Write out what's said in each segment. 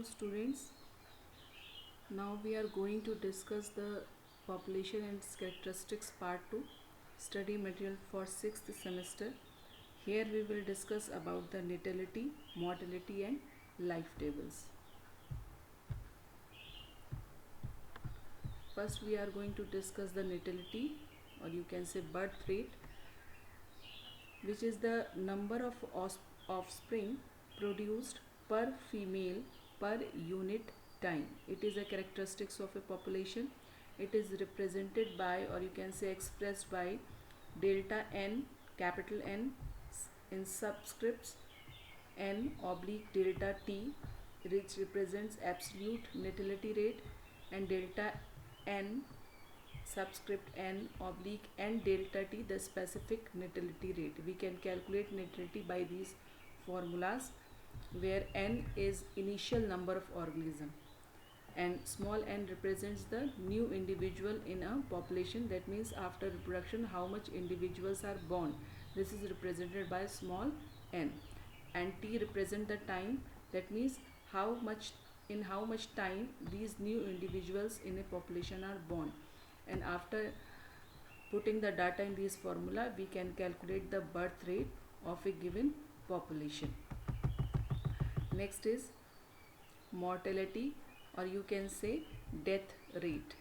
students. Now we are going to discuss the population and its characteristics part 2 study material for 6th semester. Here we will discuss about the natality, mortality and life tables. First we are going to discuss the natality, or you can say birth rate, which is the number of offspring produced per female per unit time. It is a characteristics of a population. It is represented by, or you can say expressed by, delta n, capital N in subscripts n oblique delta t, which represents absolute natality rate, and delta n subscript n oblique n delta t, the specific natality rate. We can calculate natality by these formulas, where n is initial number of organism and small n represents the new individual in a population. That means after reproduction how much individuals are born. This is represented by small n, and t represent the time. That means how much time these new individuals in a population are born. And after putting the data in this formula, we can calculate the birth rate of a given population. Next is mortality, or you can say death rate.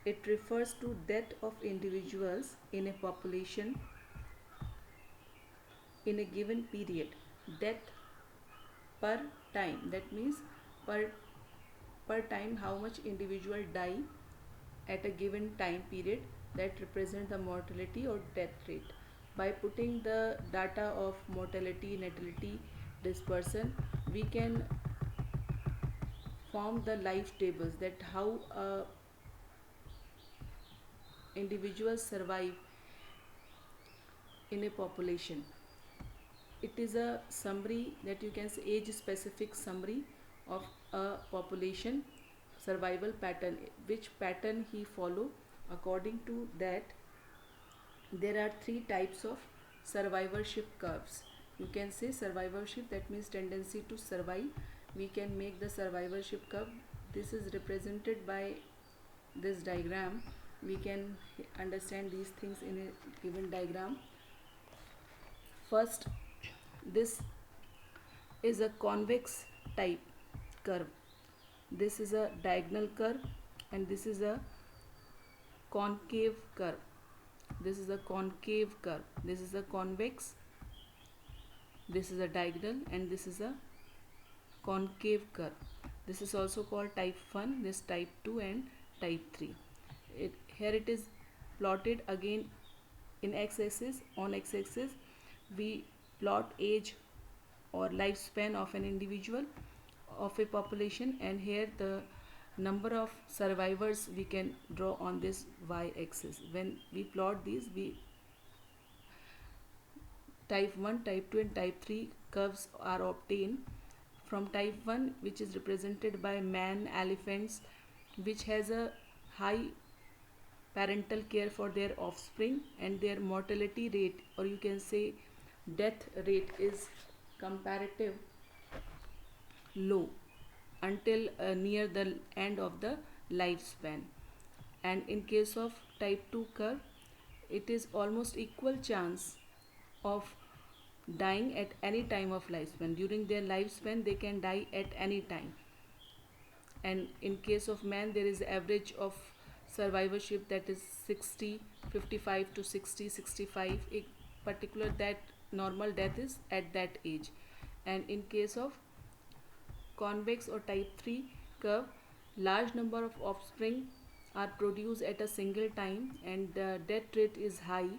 It refers to death of individuals in a population in a given period. Death per time, that means per time how much individual die at a given time period, that represent the mortality or death rate. By putting the data of mortality, natality, dispersion, we can form the life tables, that how individuals survive in a population. It is a summary, that you can say age specific summary of a population survival pattern, which pattern he follow. According to that, there are 3 types of survivorship curves. You can say survivorship, that means tendency to survive. We can make the survivorship curve. This is represented by this diagram. We can understand these things in a given diagram. First, this is a convex type curve. This is a diagonal curve, and this is a concave curve. This is a concave curve. This is a convex. This is a diagonal, and this is a concave curve. This is also called type 1, this type 2 and type 3. Here it is plotted again in x-axis. On x-axis we plot age or lifespan of an individual of a population, and here the number of survivors we can draw on this y-axis. When we plot these, we type 1, type 2 and type 3 curves are obtained. From type 1, which is represented by man, elephants, which has a high parental care for their offspring, and their mortality rate, or you can say death rate, is comparative low until near the end of the lifespan. And in case of type 2 curve, it is almost equal chance of dying at any time of lifespan. During their lifespan they can die at any time. And in case of man, there is average of survivorship, that is 60, 55 to 60, 65. A particular that normal death is at that age. And in case of convex or type 3 curve, large number of offspring are produced at a single time, and the death rate is high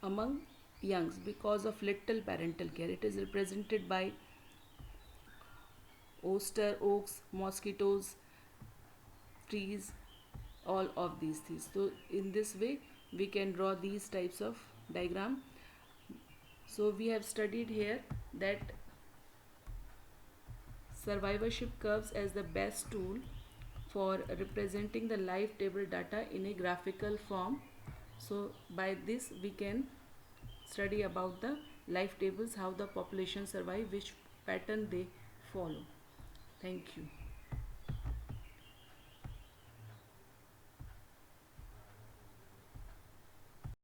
among youngs because of little parental care. It is represented by oyster, oaks, mosquitoes, trees, all of these things. So in this way we can draw these types of diagram. So we have studied here that survivorship curves as the best tool for representing the life table data in a graphical form. So by this we can study about the life tables, how the population survive, which pattern they follow. Thank you.